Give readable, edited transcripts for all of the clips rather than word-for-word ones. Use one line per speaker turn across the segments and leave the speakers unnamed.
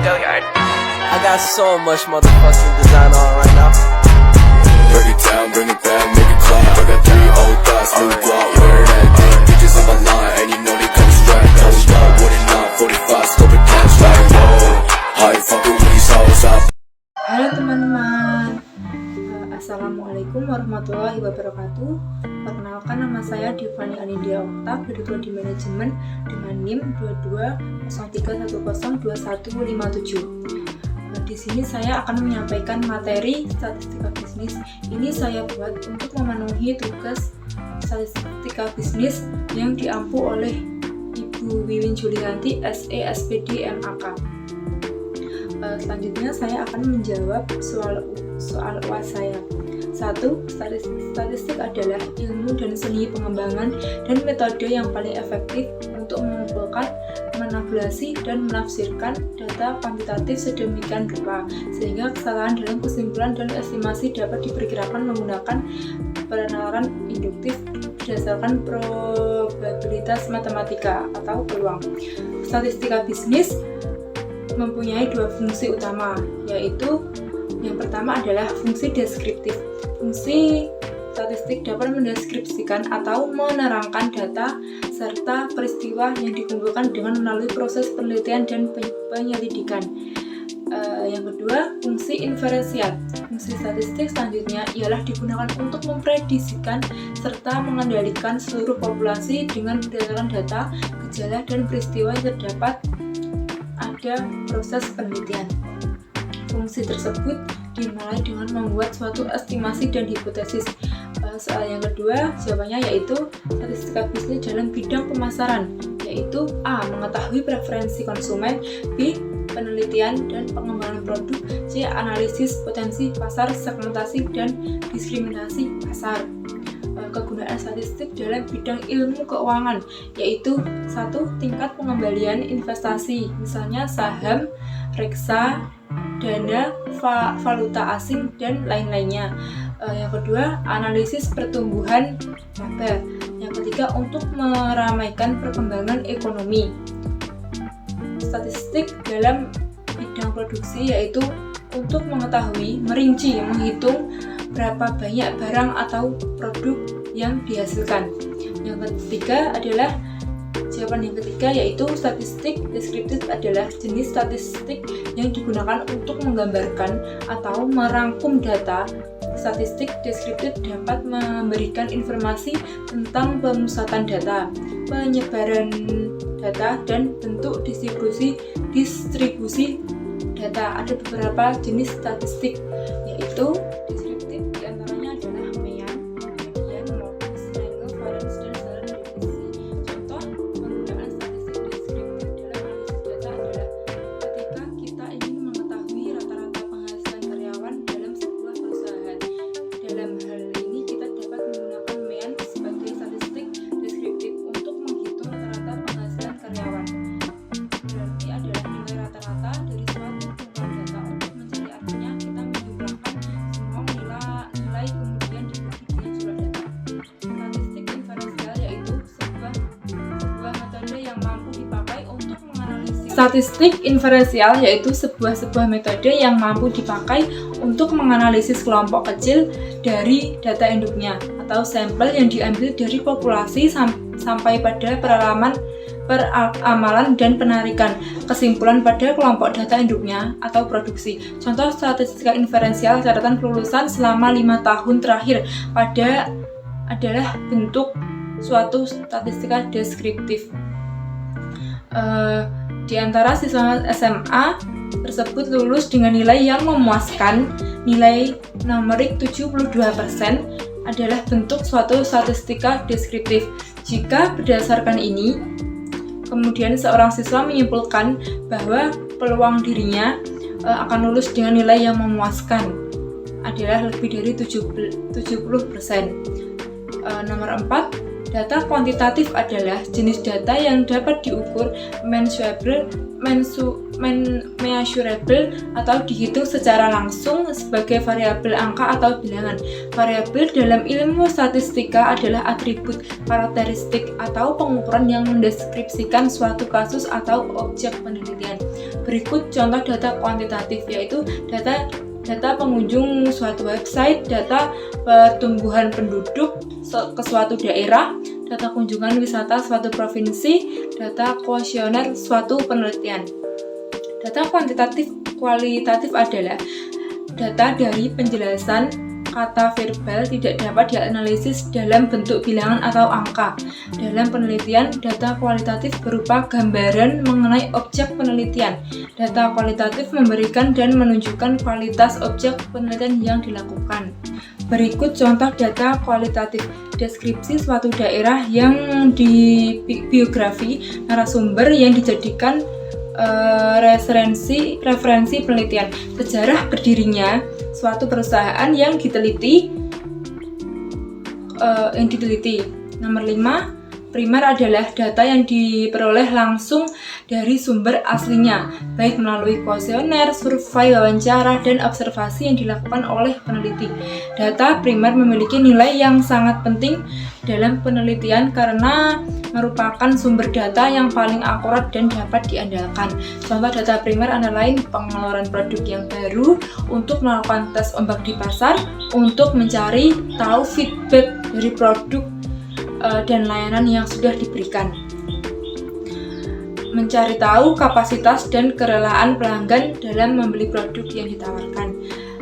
I got so much motherfucking design on right now.
Break it down, bring it back, make it clap. I got 3 old thoughts, new guap, wear that thing. Bitches on my line, and you know they come strapped. Hold up, what it not, 45, scope it cash like whoa. How you fucking with these hoes up?
Halo teman-teman, Assalamualaikum warahmatullahi wabarakatuh. Perkenalkan, nama saya Devani Anindya Okta, berketua di manajemen dengan NIM 2203102157. Di sini saya akan menyampaikan materi statistika bisnis. Ini saya buat untuk memenuhi tugas statistika bisnis yang diampu oleh Ibu Wiwin Julianti, SE SPD MAK. Selanjutnya saya akan menjawab soal UAS saya. 1. Statistik adalah ilmu dan seni pengembangan dan metode yang paling efektif untuk mengumpulkan, menabulasi, dan menafsirkan data kuantitatif sedemikian rupa sehingga kesalahan dalam kesimpulan dan estimasi dapat diperkirakan menggunakan penalaran induktif berdasarkan probabilitas matematika atau peluang. Statistika bisnis mempunyai 2 fungsi utama, yaitu yang pertama adalah fungsi deskriptif. Fungsi statistik dapat mendeskripsikan atau menerangkan data serta peristiwa yang dikumpulkan dengan melalui proses penelitian dan penyelidikan. Yang kedua, fungsi inferensial. Fungsi statistik selanjutnya ialah digunakan untuk memprediksikan serta mengendalikan seluruh populasi dengan berdasarkan data, gejala, dan peristiwa yang terdapat ada proses penelitian. Fungsi tersebut dimulai dengan membuat suatu estimasi dan hipotesis. Soal yang kedua, jawabannya yaitu statistika bisnis dalam bidang pemasaran, yaitu A. Mengetahui preferensi konsumen, B. Penelitian dan pengembangan produk, C. Analisis potensi pasar, segmentasi, dan diskriminasi pasar. Kegunaan statistik dalam bidang ilmu keuangan, yaitu 1. Tingkat pengembalian investasi, misalnya saham, reksa, dana, valuta asing, dan lain-lainnya. Yang kedua, analisis pertumbuhan laba. Yang ketiga, untuk meramaikan perkembangan ekonomi. Statistik dalam bidang produksi, yaitu untuk mengetahui, merinci, menghitung berapa banyak barang atau produk yang dihasilkan. Yang ketiga adalah jawaban yang ketiga, yaitu statistik deskriptif adalah jenis statistik yang digunakan untuk menggambarkan atau merangkum data. Statistik deskriptif dapat memberikan informasi tentang pemusatan data, penyebaran data, dan bentuk distribusi data. Ada beberapa jenis statistik, yaitu deskriptif, diantaranya adalah Mean, median, modus, range, variance, dan standar deviasi. Contoh penggunaan statistik deskriptif dalam analisis data adalah ketika kita ingin mengetahui rata-rata penghasilan karyawan dalam sebuah perusahaan. Dalam hal ini kita dapat menggunakan Mean sebagai statistik deskriptif untuk menghitung rata-rata penghasilan karyawan. Berarti adalah nilai rata-rata dari suatu kumpulan data. Untuk mencari artinya, kita menjumlahkan semua nilai kemudian dibagi dengan jumlah data. Statistik inferensial yaitu sebuah metode yang mampu dipakai untuk menganalisis. Statistik inferensial yaitu sebuah metode yang mampu dipakai untuk menganalisis kelompok kecil dari data induknya atau sampel yang diambil dari populasi sampai pada peramalan dan penarikan kesimpulan pada kelompok data induknya atau produksi. Contoh statistika inferensial catatan kelulusan selama 5 tahun terakhir adalah bentuk suatu statistika deskriptif. Di antara siswa SMA tersebut lulus dengan nilai yang memuaskan, nilai numerik 72% adalah bentuk suatu statistika deskriptif. Jika berdasarkan ini, kemudian seorang siswa menyimpulkan bahwa peluang dirinya akan lulus dengan nilai yang memuaskan adalah lebih dari 70%. Nomor 4, data kuantitatif adalah jenis data yang dapat diukur, measurable atau dihitung secara langsung sebagai variabel angka atau bilangan. Variabel dalam ilmu statistika adalah atribut, karakteristik, atau pengukuran yang mendeskripsikan suatu kasus atau objek penelitian. Berikut contoh data kuantitatif, yaitu data pengunjung suatu website, data pertumbuhan penduduk ke suatu daerah, data kunjungan wisata suatu provinsi, data kuesioner suatu penelitian. Data kualitatif adalah data dari penjelasan kata verbal tidak dapat dianalisis dalam bentuk bilangan atau angka. Dalam penelitian, data kualitatif berupa gambaran mengenai objek penelitian. Data kualitatif memberikan dan menunjukkan kualitas objek penelitian yang dilakukan. Berikut contoh data kualitatif: deskripsi suatu daerah yang di biografi narasumber yang dijadikan referensi penelitian, sejarah berdirinya suatu perusahaan yang diteliti. Nomor 5, primer adalah data yang diperoleh langsung dari sumber aslinya, baik melalui kuesioner, survei, wawancara, dan observasi yang dilakukan oleh peneliti. Data primer memiliki nilai yang sangat penting dalam penelitian karena merupakan sumber data yang paling akurat dan dapat diandalkan. Contoh data primer antara lain pengeluaran produk yang baru, untuk melakukan tes ombak di pasar, untuk mencari tahu feedback dari produk dan layanan yang sudah diberikan, mencari tahu kapasitas dan kerelaan pelanggan dalam membeli produk yang ditawarkan.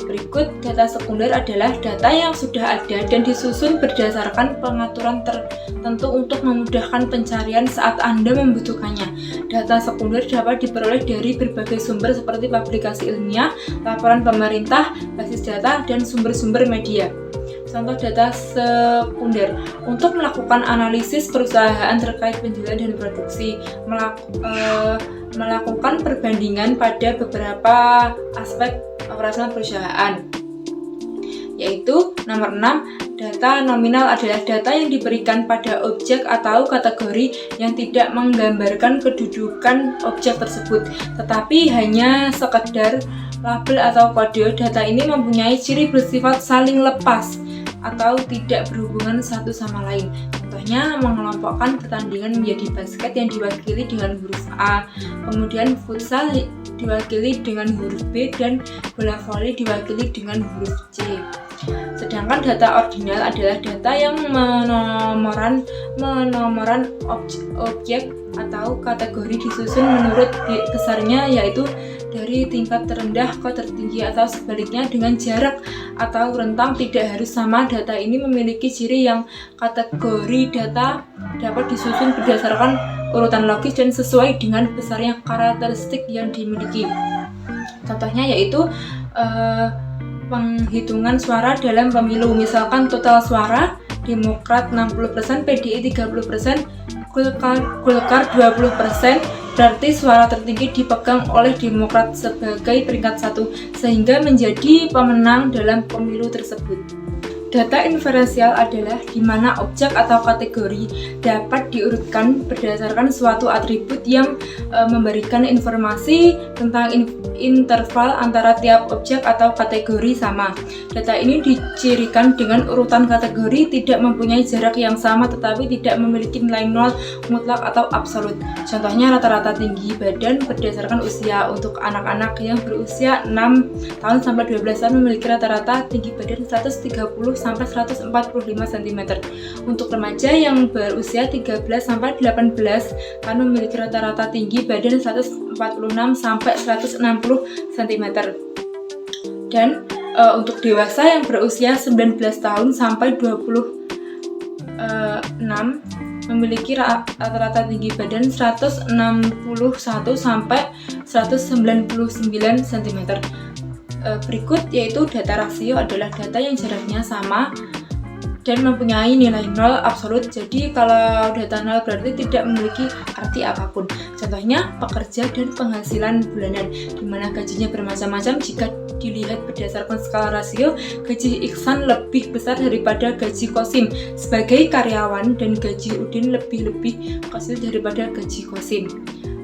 Berikut data sekunder adalah data yang sudah ada dan disusun berdasarkan pengaturan tertentu untuk memudahkan pencarian saat Anda membutuhkannya. Data sekunder dapat diperoleh dari berbagai sumber seperti publikasi ilmiah, laporan pemerintah, basis data, dan sumber-sumber media. Contoh data sekunder: untuk melakukan analisis perusahaan terkait penjualan dan produksi, melakukan perbandingan pada beberapa aspek operasional perusahaan. Yaitu nomor 6, data nominal adalah data yang diberikan pada objek atau kategori yang tidak menggambarkan kedudukan objek tersebut, tetapi hanya sekedar label atau kode. Data ini mempunyai ciri bersifat saling lepas atau tidak berhubungan satu sama lain. Contohnya, mengelompokkan pertandingan menjadi basket yang diwakili dengan huruf A, kemudian futsal diwakili dengan huruf B, dan bola voli diwakili dengan huruf C. Sedangkan data ordinal adalah data yang menomoran objek atau kategori disusun menurut besarnya, yaitu dari tingkat terendah ke tertinggi atau sebaliknya dengan jarak atau rentang tidak harus sama. Data ini memiliki ciri yang kategori data dapat disusun berdasarkan urutan logis dan sesuai dengan besarnya karakteristik yang dimiliki. Contohnya yaitu penghitungan suara dalam pemilu. Misalkan total suara Demokrat 60%, PDI 30%, Golkar 20%, berarti suara tertinggi dipegang oleh Demokrat sebagai peringkat 1, sehingga menjadi pemenang dalam pemilu tersebut. Data inferensial adalah di mana objek atau kategori dapat diurutkan berdasarkan suatu atribut yang memberikan informasi tentang interval antara tiap objek atau kategori sama. Data ini dicirikan dengan urutan kategori tidak mempunyai jarak yang sama tetapi tidak memiliki nilai nol mutlak atau absolut. Contohnya rata-rata tinggi badan berdasarkan usia. Untuk anak-anak yang berusia 6 tahun sampai 12 tahun memiliki rata-rata tinggi badan 130 sampai 145 cm. Untuk remaja yang berusia 13 sampai 18 tahun memiliki rata-rata tinggi badan 146 sampai 160 cm. Dan untuk dewasa yang berusia 19 tahun sampai 26 memiliki rata-rata tinggi badan 161 sampai 199 cm. Berikut yaitu data rasio adalah data yang jaraknya sama dan mempunyai nilai nol absolut. Jadi kalau data nol berarti tidak memiliki arti apapun. Contohnya pekerja dan penghasilan bulanan, di mana gajinya bermacam-macam. Jika dilihat berdasarkan skala rasio, gaji Iksan lebih besar daripada gaji Kosim sebagai karyawan, dan gaji Udin lebih kecil daripada gaji Kosim.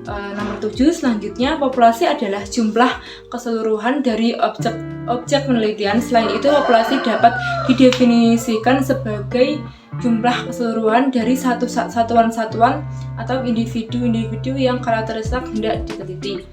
Nomor 7 selanjutnya, populasi adalah jumlah keseluruhan dari objek penelitian. Selain itu, populasi dapat didefinisikan sebagai jumlah keseluruhan dari satuan-satuan atau individu-individu yang karakteristik hendak diteliti.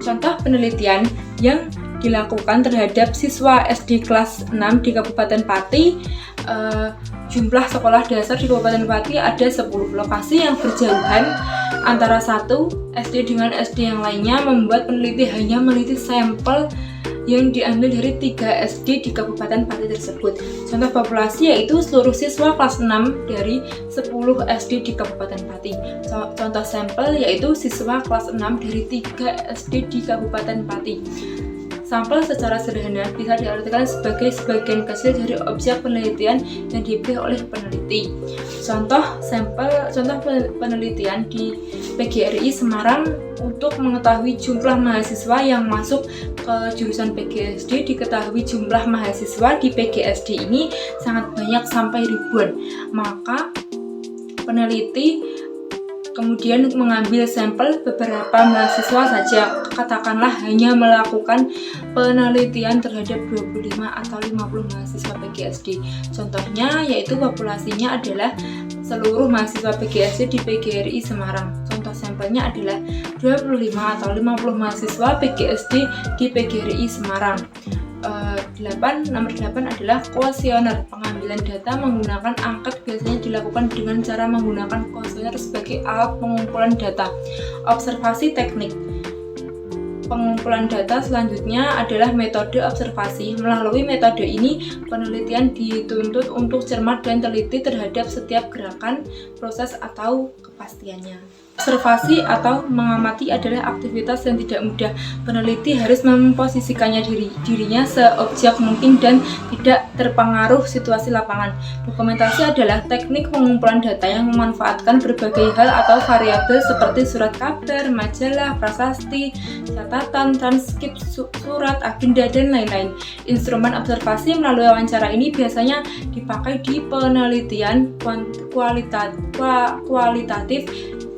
Contoh penelitian yang dilakukan terhadap siswa SD kelas 6 di Kabupaten Pati. Jumlah sekolah dasar di Kabupaten Pati ada 10 lokasi yang berjauhan antara satu SD dengan SD yang lainnya, membuat peneliti hanya meneliti sampel yang diambil dari 3 SD di Kabupaten Pati tersebut. Contoh populasi yaitu seluruh siswa kelas 6 dari 10 SD di Kabupaten Pati. Contoh sampel yaitu siswa kelas 6 dari 3 SD di Kabupaten Pati. Sampel secara sederhana bisa diartikan sebagai sebagian kecil dari objek penelitian yang dipilih oleh peneliti. Contoh penelitian di PGRI Semarang untuk mengetahui jumlah mahasiswa yang masuk ke jurusan PGSD. Diketahui jumlah mahasiswa di PGSD ini sangat banyak sampai ribuan. Maka peneliti kemudian mengambil sampel beberapa mahasiswa saja, katakanlah hanya melakukan penelitian terhadap 25 atau 50 mahasiswa PGSD. Contohnya yaitu populasinya adalah seluruh mahasiswa PGSD di PGRI Semarang. Contoh sampelnya adalah 25 atau 50 mahasiswa PGSD di PGRI Semarang. Nomor 8 adalah kuesioner. Pengambilan data menggunakan angket biasanya dilakukan dengan cara menggunakan kuesioner sebagai alat pengumpulan data. Observasi teknik. Pengumpulan data selanjutnya adalah metode observasi. Melalui metode ini, penelitian dituntut untuk cermat dan teliti terhadap setiap gerakan, proses, atau kepastiannya. Observasi atau mengamati adalah aktivitas yang tidak mudah. Peneliti harus memposisikannya dirinya seobjek mungkin dan tidak terpengaruh situasi lapangan. Dokumentasi adalah teknik pengumpulan data yang memanfaatkan berbagai hal atau variabel seperti surat kabar, majalah, prasasti, catatan, transkrip, surat, agenda, dan lain-lain. Instrumen observasi melalui wawancara ini biasanya dipakai di penelitian kualitatif.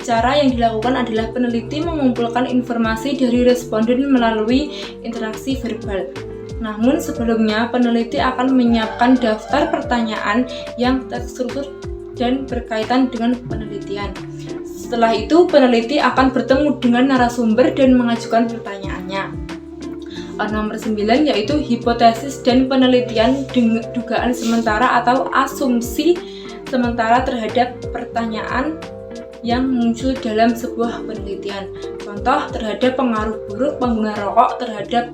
Cara yang dilakukan adalah peneliti mengumpulkan informasi dari responden melalui interaksi verbal. Namun sebelumnya, peneliti akan menyiapkan daftar pertanyaan yang terstruktur dan berkaitan dengan penelitian. Setelah itu, peneliti akan bertemu dengan narasumber dan mengajukan pertanyaannya. Nomor 9 yaitu hipotesis dan penelitian dugaan sementara atau asumsi sementara terhadap pertanyaan yang muncul dalam sebuah penelitian. Contoh terhadap pengaruh buruk pengguna rokok terhadap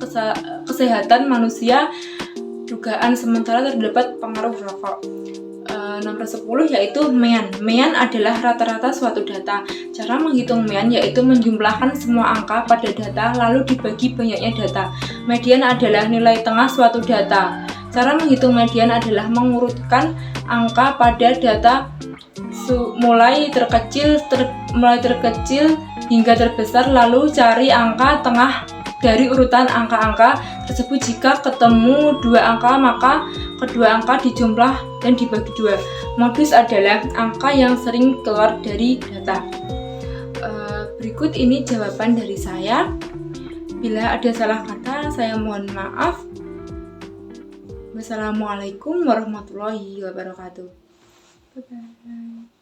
kesehatan manusia, dugaan sementara terdapat pengaruh rokok. Nomor 10 yaitu MEAN. MEAN adalah rata-rata suatu data. Cara menghitung MEAN yaitu menjumlahkan semua angka pada data lalu dibagi banyaknya data. Median adalah nilai tengah suatu data. Cara menghitung median adalah mengurutkan angka pada data mulai terkecil hingga terbesar, lalu cari angka tengah dari urutan angka-angka tersebut. Jika ketemu 2 angka, maka kedua angka dijumlah dan dibagi 2. Modus adalah angka yang sering keluar dari data. Berikut ini jawaban dari saya. Bila ada salah kata, saya mohon maaf. Wassalamualaikum warahmatullahi wabarakatuh. Bye-bye.